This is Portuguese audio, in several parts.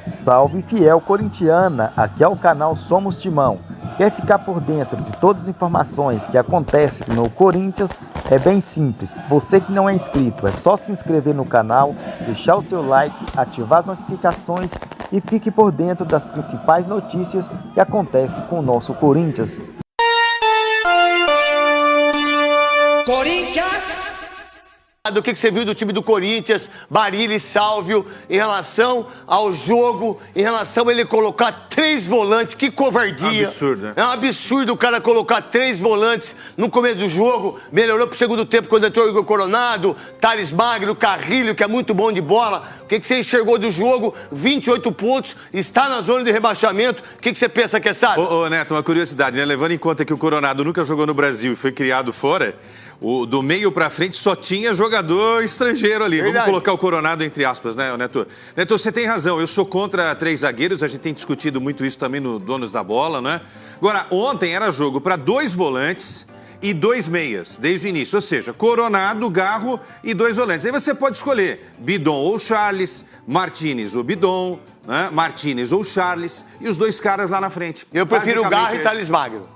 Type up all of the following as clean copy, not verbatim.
Salve fiel corintiana, aqui é o canal Somos Timão. Quer ficar por dentro de todas as informações que acontecem no Corinthians? É bem simples, você que não é inscrito, é só se inscrever no canal, deixar o seu like, ativar as notificações e fique por dentro das principais notícias que acontecem com o nosso Corinthians. Corinthians! O que você viu do time do Corinthians, Marília e Sálvio, em relação ao jogo, em relação a ele colocar 3 volantes, que covardia. Absurdo, né? É um absurdo o cara colocar 3 volantes no começo do jogo, melhorou pro segundo tempo quando entrou o Igor Coronado, Thales Magno, Carrilho, que é muito bom de bola. O que você enxergou do jogo? 28 pontos, está na zona de rebaixamento. O que você pensa, Quesada? Ô, Neto, uma curiosidade, né? Levando em conta que o Coronado nunca jogou no Brasil e foi criado fora, do meio pra frente só tinha jogador estrangeiro ali. Verdade. Vamos colocar o Coronado entre aspas, né, Neto? Neto, você tem razão. Eu sou contra 3 zagueiros. A gente tem discutido muito isso também no Donos da Bola, né? Agora, ontem era jogo para 2 volantes e 2 meias, desde o início. Ou seja, Coronado, Garro e 2 volantes. Aí você pode escolher Bidon ou Charles, Martínez ou Bidon, né? Martínez ou Charles e os 2 caras lá na frente. Eu prefiro o Garro e Thales Magno.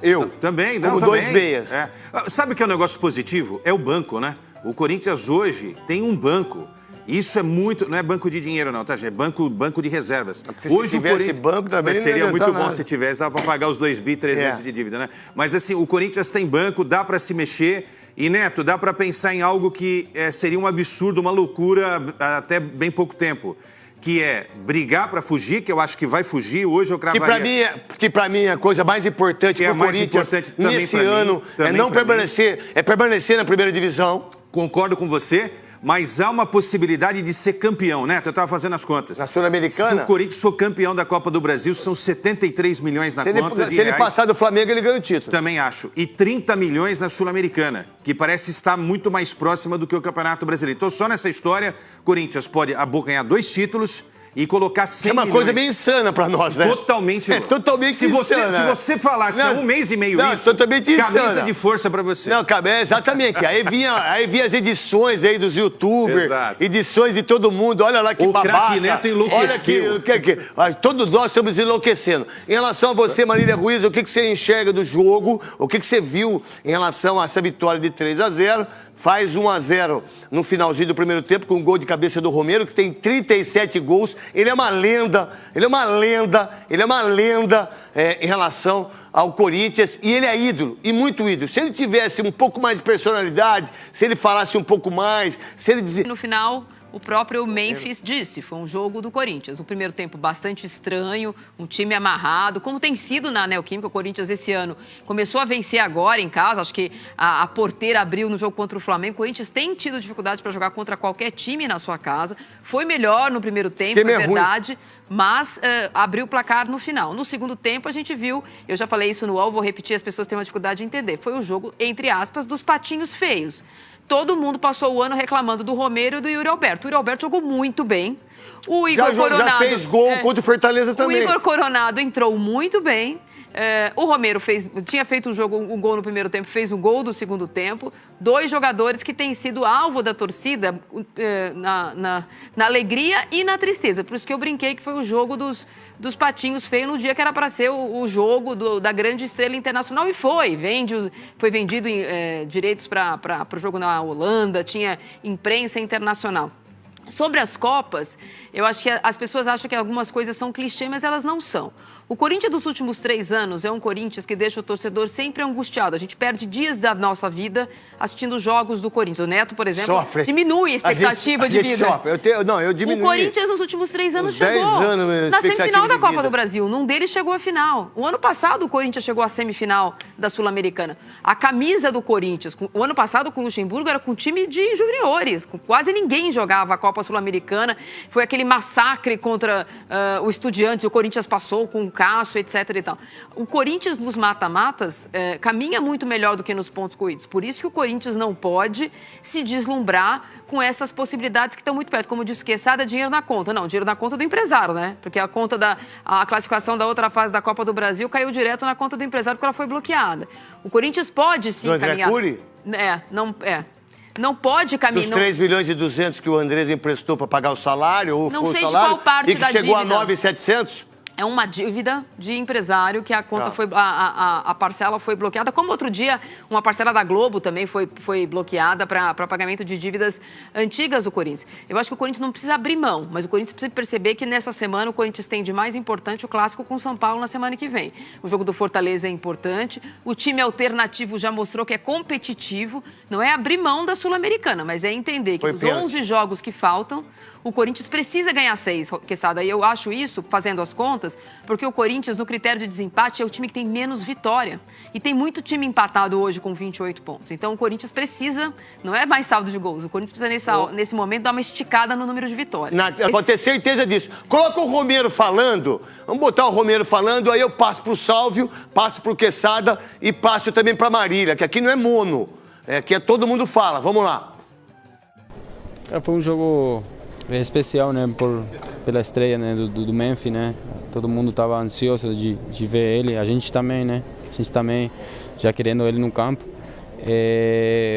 Eu. Também, não, como também. 2 meias. É. Sabe o que é um negócio positivo? É o banco, né? O Corinthians hoje tem um banco. Isso é muito... Não é banco de dinheiro, não, tá, gente? É banco de reservas. Hoje o Corinthians... banco também mas seria muito bom nada. se tivesse, dá para pagar os 2.300 de dívida, né? Mas assim, o Corinthians tem banco, dá para se mexer. E, Neto, dá para pensar em algo que seria um absurdo, uma loucura até bem pouco tempo. Que é brigar para fugir, que eu acho que vai fugir. Hoje eu cravaria... Que pra mim a coisa mais importante pro Corinthians nesse ano é não permanecer, é permanecer na primeira divisão. Concordo com você, mas há uma possibilidade de ser campeão, né? Eu estava fazendo as contas. Na Sul-Americana? Se o Corinthians for campeão da Copa do Brasil, são 73 milhões na conta. Se ele passar do Flamengo, ele ganha o título. Também acho. E 30 milhões na Sul-Americana, que parece estar muito mais próxima do que o Campeonato Brasileiro. Então, só nessa história, Corinthians pode abocanhar 2 títulos e colocar 100 milhões. É uma coisa bem insana pra nós, né? Totalmente. É totalmente insana. Se você falasse há um mês e meio isso, totalmente camisa insana. de força pra você. Não, exatamente. Aí vinha as edições aí dos youtubers, Exato. edições de todo mundo. Olha lá que o babaca. O craque Neto enlouqueceu. Olha todos nós estamos enlouquecendo. Em relação a você, Marília Ruiz, o que você enxerga do jogo? O que você viu em relação a essa vitória de 3-0? Faz 1-0 no finalzinho do primeiro tempo com um gol de cabeça do Romero, que tem 37 gols. Ele é uma lenda, em relação ao Corinthians, e ele é ídolo, e muito ídolo. Se ele tivesse um pouco mais de personalidade, se ele falasse um pouco mais, se ele dizia... No final, o próprio Memphis disse, foi um jogo do Corinthians. O primeiro tempo bastante estranho, um time amarrado, como tem sido na Neoquímica. O Corinthians esse ano começou a vencer agora em casa, acho que a porteira abriu no jogo contra o Flamengo. O Corinthians tem tido dificuldade para jogar contra qualquer time na sua casa. Foi melhor no primeiro tempo, é verdade, mas abriu o placar no final. No segundo tempo a gente viu, eu já falei isso no UOL, vou repetir, as pessoas têm uma dificuldade de entender. Foi o jogo, entre aspas, dos patinhos feios. Todo mundo passou o ano reclamando do Romero e do Yuri Alberto. O Yuri Alberto jogou muito bem. O Igor Coronado... Já fez gol contra o Fortaleza também. O Igor Coronado entrou muito bem. O Romero tinha feito um gol no primeiro tempo, fez o gol do segundo tempo. 2 jogadores que têm sido alvo da torcida na alegria e na tristeza. Por isso que eu brinquei que foi o jogo dos patinhos feios no dia que era para ser o jogo da grande estrela internacional. E foi. Foi vendido direitos para o jogo na Holanda, tinha imprensa internacional. Sobre as Copas, eu acho que as pessoas acham que algumas coisas são clichê, mas elas não são. O Corinthians dos últimos 3 anos é um Corinthians que deixa o torcedor sempre angustiado. A gente perde dias da nossa vida assistindo jogos do Corinthians. O Neto, por exemplo, diminui a expectativa de vida. Sofre. Eu diminui. O Corinthians nos últimos 3 anos chegou 10 anos, na semifinal da Copa vida. do Brasil. Num deles chegou à final. O ano passado o Corinthians chegou à semifinal da Sul-Americana. A camisa do Corinthians, o ano passado com o Luxemburgo, era com time de juniores. Quase ninguém jogava a Copa Sul-Americana. Foi aquele massacre contra o Estudiantes. O Corinthians passou com o Cássio, etc. e tal. O Corinthians nos mata-matas caminha muito melhor do que nos pontos corridos. Por isso que o Corinthians não pode se deslumbrar com essas possibilidades que estão muito perto. Como disse Quesada, dinheiro na conta. Não, dinheiro na conta do empresário, né? Porque a classificação da outra fase da Copa do Brasil caiu direto na conta do empresário porque ela foi bloqueada. O Corinthians pode sim caminhar. Cury? não pode caminhar... Dos 3 milhões e 200 que o Andrés emprestou para pagar o salário, ou não foi o sei salário, de qual parte e que da chegou dívida. a 9.700? É uma dívida de empresário que a conta foi... A parcela foi bloqueada. Como outro dia, uma parcela da Globo também foi bloqueada para pagamento de dívidas antigas do Corinthians. Eu acho que o Corinthians não precisa abrir mão, mas o Corinthians precisa perceber que nessa semana o Corinthians tem de mais importante o clássico com o São Paulo na semana que vem. O jogo do Fortaleza é importante. O time alternativo já mostrou que é competitivo. Não é abrir mão da Sul-Americana, mas é entender que os 11 jogos que faltam, o Corinthians precisa ganhar 6, Quesada. E eu acho isso, fazendo as contas, porque o Corinthians, no critério de desempate, é o time que tem menos vitória. E tem muito time empatado hoje com 28 pontos. Então, o Corinthians precisa, não é mais saldo de gols, o Corinthians precisa, nesse momento, dar uma esticada no número de vitórias. Pode ter certeza disso. Coloca o Romero falando, vamos botar o Romero falando, aí eu passo pro Sálvio, passo pro Quesada e passo também pra Marília, que aqui não é mono, aqui é todo mundo fala. Vamos lá. Foi um jogo especial, né, pela estreia, né, do Memphis, né, todo mundo estava ansioso de ver ele, a gente também, né, já querendo ele no campo,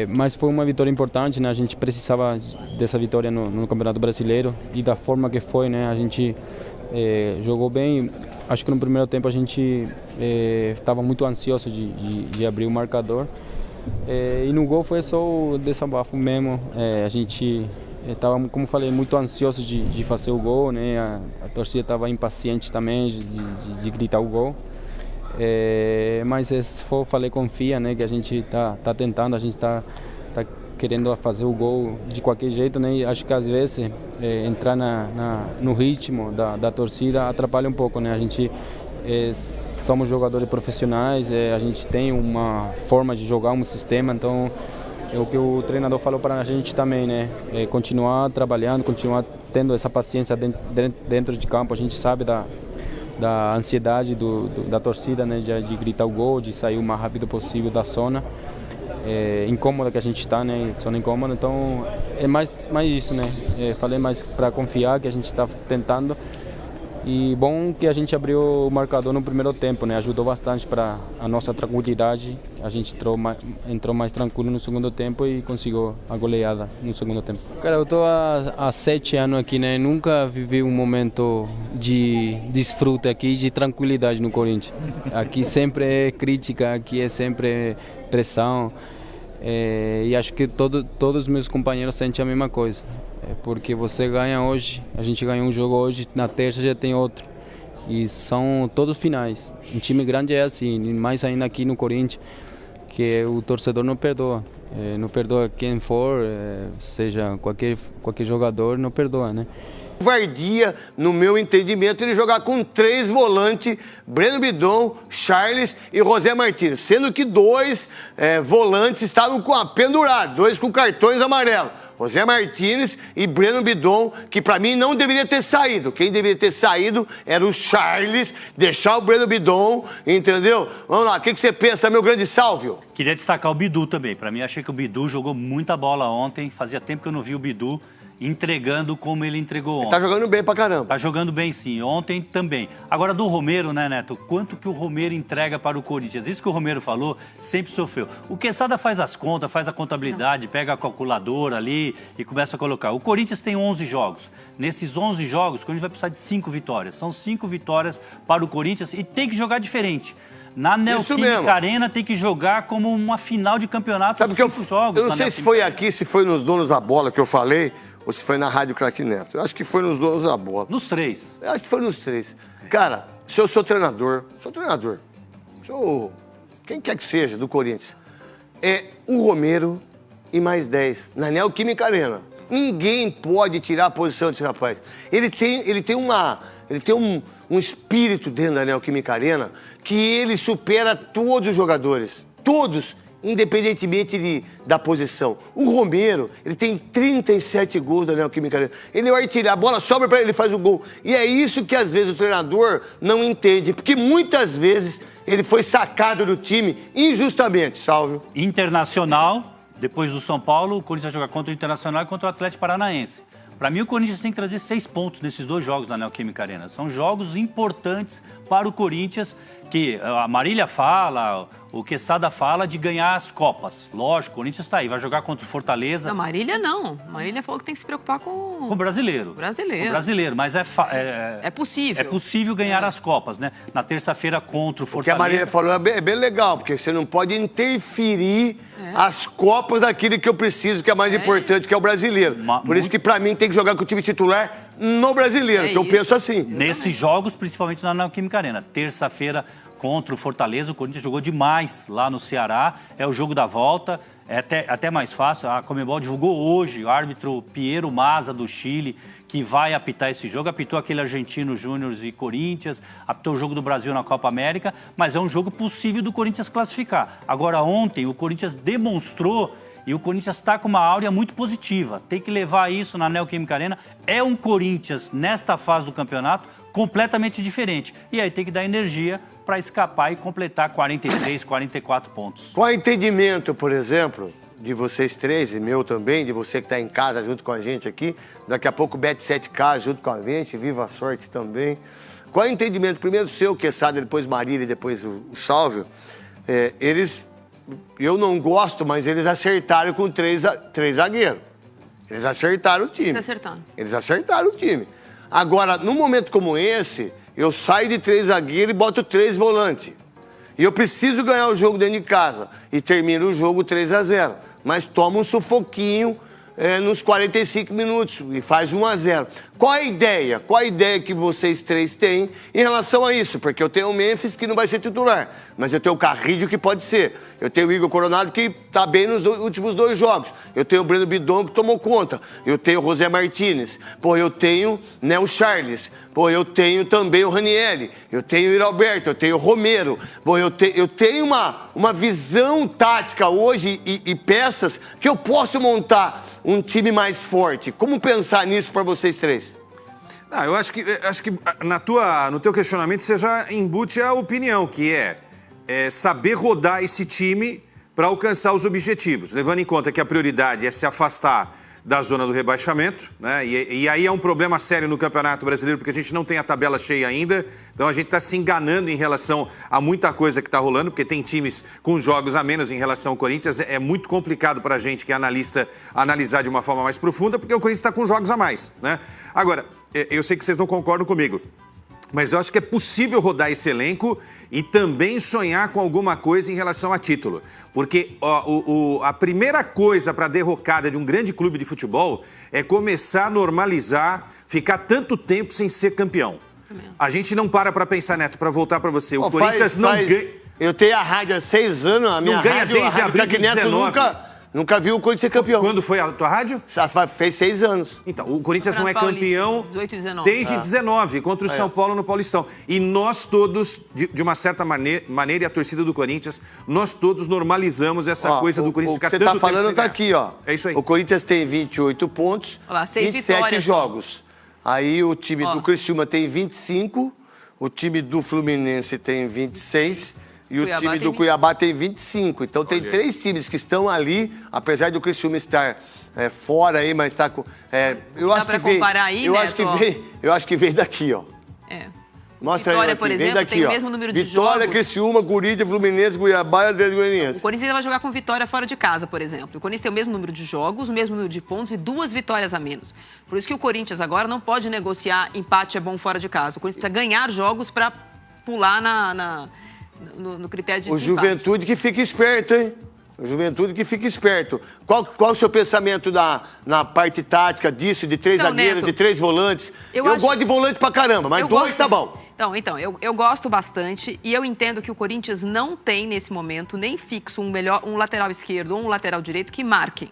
mas foi uma vitória importante, né, a gente precisava dessa vitória no Campeonato Brasileiro e da forma que foi, né, a gente jogou bem, acho que no primeiro tempo a gente estava muito ansioso de abrir o marcador, e no gol foi só o desabafo mesmo, a gente estava, como falei, muito ansioso de fazer o gol, né? A torcida estava impaciente também de gritar o gol. Mas falei, confia, né? Que a gente tá tentando, a gente tá querendo fazer o gol de qualquer jeito, né? E acho que às vezes entrar no ritmo da torcida atrapalha um pouco, né? A gente somos jogadores profissionais, a gente tem uma forma de jogar, um sistema, então é o que o treinador falou para a gente também, né? Continuar trabalhando, continuar tendo essa paciência dentro de campo. A gente sabe da ansiedade da torcida, né? De gritar o gol, de sair o mais rápido possível da zona incômoda que a gente está, né? Zona incômoda. Então é mais isso, né? Falei mais para confiar que a gente está tentando. E bom que a gente abriu o marcador no primeiro tempo, né? Ajudou bastante para a nossa tranquilidade. A gente entrou mais tranquilo no segundo tempo e conseguiu a goleada no segundo tempo. Cara, eu tô há 7 anos aqui, né? Nunca vivi um momento de desfrute aqui, de tranquilidade no Corinthians. Aqui sempre é crítica, aqui é sempre pressão. E acho que todos os meus companheiros sentem a mesma coisa. Porque você ganha hoje, a gente ganha um jogo hoje, na terça já tem outro. E são todos finais. Um time grande é assim, mais ainda aqui no Corinthians, que o torcedor não perdoa. Não perdoa quem for, seja qualquer jogador, não perdoa, né? Vardia, no meu entendimento, ele jogar com 3 volantes, Breno Bidon, Charles e José Martins, sendo que 2 volantes estavam pendurados, 2 com cartões amarelos. José Martins e Breno Bidon, que para mim não deveria ter saído. Quem deveria ter saído era o Charles, deixar o Breno Bidon, entendeu? Vamos lá, o que você pensa, meu grande Sálvio? Queria destacar o Bidu também. Para mim, achei que o Bidu jogou muita bola ontem. Fazia tempo que eu não vi o Bidu entregando como ele entregou ontem. Tá jogando bem pra caramba. Tá jogando bem, sim. Ontem também. Agora, do Romero, né, Neto? Quanto que o Romero entrega para o Corinthians? Isso que o Romero falou, sempre sofreu. O Quesada faz as contas, faz a contabilidade, pega a calculadora ali e começa a colocar. O Corinthians tem 11 jogos. Nesses 11 jogos, o Corinthians vai precisar de 5 vitórias. São 5 vitórias para o Corinthians e tem que jogar diferente. Na Neoquímica Arena tem que jogar como uma final de campeonato. Sabe que eu não sei se foi aqui, se foi nos Donos da Bola que eu falei, ou se foi na Rádio Craque Neto. Eu acho que foi nos Donos da Bola. Nos 3. Eu acho que foi nos 3. Cara, se eu sou treinador, sou quem quer que seja do Corinthians, é o Romero e mais 10 na Neoquímica Arena. Ninguém pode tirar a posição desse rapaz. Ele tem um espírito dentro da Neoquímica Arena que ele supera todos os jogadores. Todos, independentemente da posição. O Romero, ele tem 37 gols da Neoquímica Arena. Ele vai tirar, a bola sobra para ele, ele faz o gol. E é isso que às vezes o treinador não entende, porque muitas vezes ele foi sacado do time injustamente, Sálvio. Internacional, depois do São Paulo, o Corinthians vai jogar contra o Internacional e contra o Atlético Paranaense. Para mim, o Corinthians tem que trazer 6 pontos nesses 2 jogos na Neoquímica Arena. São jogos importantes para o Corinthians, que a Marília fala, O Quesada fala de ganhar as Copas. Lógico, o Corinthians está aí, vai jogar contra o Fortaleza. Não, Marília não. Marília falou que tem que se preocupar com o brasileiro. Brasileiro. O brasileiro, mas é possível. É possível ganhar as Copas, né? Na terça-feira contra o Fortaleza. O que a Marília falou é bem legal, porque você não pode interferir as Copas daquilo que eu preciso, que é mais importante, que é o brasileiro. Por isso que, pra mim, tem que jogar com o time titular no brasileiro, que eu penso assim. Nesses jogos, principalmente na Neoquímica Arena. Terça-feira contra o Fortaleza, o Corinthians jogou demais lá no Ceará. É o jogo da volta, é até mais fácil. A Conmebol divulgou hoje o árbitro Piero Maza, do Chile, que vai apitar esse jogo. Apitou aquele Argentino Júnior e Corinthians, apitou o jogo do Brasil na Copa América, mas é um jogo possível do Corinthians classificar. Agora, ontem, o Corinthians demonstrou, e o Corinthians está com uma áurea muito positiva. Tem que levar isso na Neoquímica Arena. É um Corinthians, nesta fase do campeonato, completamente diferente. E aí tem que dar energia para escapar e completar 43, 44 pontos. Qual é o entendimento, por exemplo, de vocês três, e meu também, de você que está em casa junto com a gente aqui, daqui a pouco o Bet7K junto com a gente, Viva a Sorte também. Qual é o entendimento, primeiro o seu, Quesada, depois Marília e depois o Sálvio? Eu não gosto, mas eles acertaram com três zagueiros. Eles acertaram o time. Eles acertaram o time. Agora, num momento como esse, eu saio de 3 zagueiros e boto 3 volantes. E eu preciso ganhar o jogo dentro de casa. E termino o jogo 3-0. Mas toma um sufoquinho nos 45 minutos e faz 1-0. Qual a ideia? Qual a ideia que vocês três têm em relação a isso? Porque eu tenho o Memphis que não vai ser titular, mas eu tenho o Carrillo que pode ser. Eu tenho o Igor Coronado que está bem nos últimos 2 jogos. Eu tenho o Breno Bidon que tomou conta. Eu tenho o José Martínez. Eu tenho o Charles. Eu tenho também o Ranieri. Eu tenho o Iralberto. Eu tenho o Romero. Eu tenho uma visão tática hoje e peças que eu posso montar um time mais forte. Como pensar nisso para vocês três? Eu acho que no teu questionamento você já embute a opinião, que é saber rodar esse time para alcançar os objetivos, levando em conta que a prioridade é se afastar da zona do rebaixamento, né? E aí é um problema sério no Campeonato Brasileiro, porque a gente não tem a tabela cheia ainda, então a gente está se enganando em relação a muita coisa que está rolando, porque tem times com jogos a menos em relação ao Corinthians. É muito complicado para a gente, que é analista, analisar de uma forma mais profunda, porque o Corinthians está com jogos a mais, né? Agora, eu sei que vocês não concordam comigo, mas eu acho que é possível rodar esse elenco e também sonhar com alguma coisa em relação a título. Porque a primeira coisa para a derrocada de um grande clube de futebol é começar a normalizar, ficar tanto tempo sem ser campeão. A gente não para pensar, Neto, para voltar para você. O Corinthians não ganha... Eu tenho a rádio há 6 anos, a minha ganha desde abril de 19. Nunca viu o Corinthians ser campeão. Quando foi a tua rádio? Fez 6 anos. Então, o Corinthians não é campeão 18 e 19. desde 19, contra o São Paulo no Paulistão. E nós todos, de uma certa maneira, e a torcida do Corinthians, nós todos normalizamos essa coisa do Corinthians ficar tanto tempo. O que você está falando está aqui, ó. É isso aí. O Corinthians tem 28 pontos, olha lá, 6 27 vitórias, jogos. Aí o time do Criciúma tem 25, o time do Fluminense tem 26... E o time do Cuiabá tem 25. Então tem 3 times que estão ali, apesar do Criciúma estar fora aí, mas está com... eu acho que veio daqui, ó. Mostra Vitória, aí, por exemplo, daqui, tem o mesmo número de jogos. Vitória, Criciúma, Corinthians, Fluminense, Cuiabá e Atlético Goianiense. O Corinthians vai jogar com vitória fora de casa, por exemplo. O Corinthians tem o mesmo número de jogos, o mesmo número de pontos e 2 vitórias a menos. Por isso que o Corinthians agora não pode negociar empate é bom fora de casa. O Corinthians precisa ganhar jogos para pular no critério de O desempate. Juventude que fica esperto, hein? O Juventude que fica esperto. Qual o seu pensamento na parte tática disso, de 3 zagueiros, Neto, de 3 volantes? Eu gosto de volante pra caramba, mas 2 tá bom. Então, eu gosto bastante e eu entendo que o Corinthians não tem, nesse momento, nem fixo um lateral esquerdo ou um lateral direito que marquem.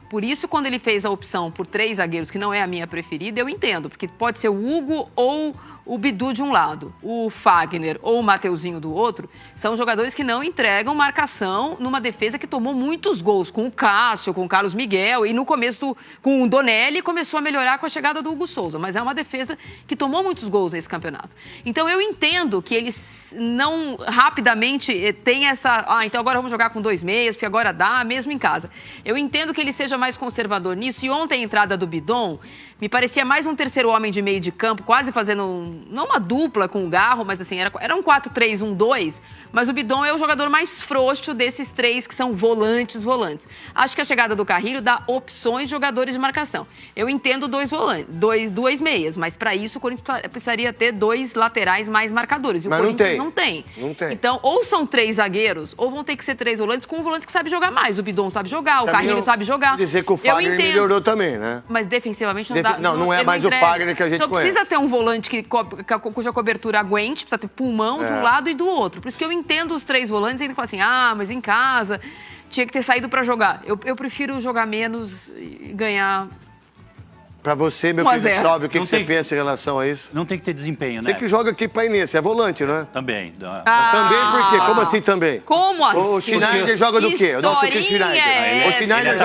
Por isso, quando ele fez a opção por 3 zagueiros, que não é a minha preferida, eu entendo, porque pode ser o Hugo ou o Bidu de um lado, o Fagner ou o Mateuzinho do outro, são jogadores que não entregam marcação numa defesa que tomou muitos gols, com o Cássio, com o Carlos Miguel, e no começo com o Donelli começou a melhorar com a chegada do Hugo Souza, mas é uma defesa que tomou muitos gols nesse campeonato. Então eu entendo que eles não rapidamente têm essa... então agora vamos jogar com 2 meias, porque agora dá, mesmo em casa. Eu entendo que ele seja mais conservador nisso, e ontem a entrada do Bidon me parecia mais um terceiro homem de meio de campo, quase fazendo não uma dupla com o Garro, mas assim, era um 4-3-1-2, mas o Bidon é o jogador mais frouxo desses três que são volantes. Acho que a chegada do Carrilho dá opções de jogadores de marcação. Eu entendo duas meias, mas para isso o Corinthians precisaria ter 2 laterais mais marcadores. E mas o Corinthians não tem. Então, ou são 3 zagueiros, ou vão ter que ser 3 volantes com um volante que sabe jogar mais. O Bidon sabe jogar, o Carrilho sabe jogar. Dizer que o Fagner melhorou também, né? Mas defensivamente não dá. Não é mais o Fagner que a gente então, conhece. Precisa ter um volante cuja cobertura aguente, precisa ter pulmão de um lado e do outro. Por isso que eu entendo os 3 volantes e ele fala assim, mas em casa tinha que ter saído para jogar. Eu prefiro jogar menos e ganhar. Pra você, meu querido Salve, o que você pensa em relação a isso? Não tem que ter desempenho, né? Você que joga aqui pra Inês, você é volante, não é? Também. Também por quê? Como assim também? Como assim? O Schneider joga do quê? O nosso Schneider. O Schneider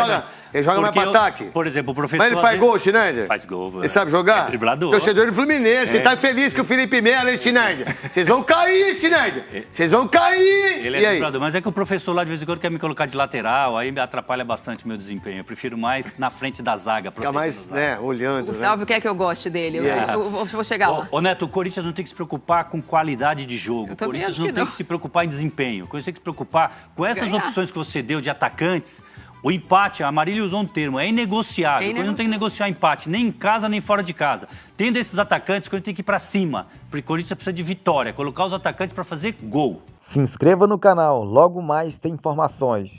joga mais pra ataque. Por exemplo, o professor... Mas ele faz gol, Schneider? Faz gol. Ele sabe jogar? É driblador. Torcedor do Fluminense. Você tá feliz que o Felipe Melo, hein, Schneider? Vocês vão cair, Schneider. Vocês vão cair. Ele é driblador. Mas é que o professor lá, de vez em quando, quer me colocar de lateral. Aí me atrapalha bastante o meu desempenho. Eu prefiro mais na frente da zaga. Fica mais, né, olhando. O Salve quer que eu goste dele. Eu vou chegar lá. Ô, Neto, o Corinthians não tem que se preocupar com qualidade de jogo. Eu O também Corinthians acho não que tem não. que se preocupar em desempenho. O Corinthians tem que se preocupar com essas Ganhar. opções que você deu de atacantes. O empate, a Marília usou um termo, é inegociável. O Corinthians não tem que negociar empate, nem em casa, nem fora de casa. Tendo esses atacantes, o Corinthians tem que ir pra cima. Porque o Corinthians precisa de vitória, colocar os atacantes para fazer gol. Se inscreva no canal, logo mais tem informações.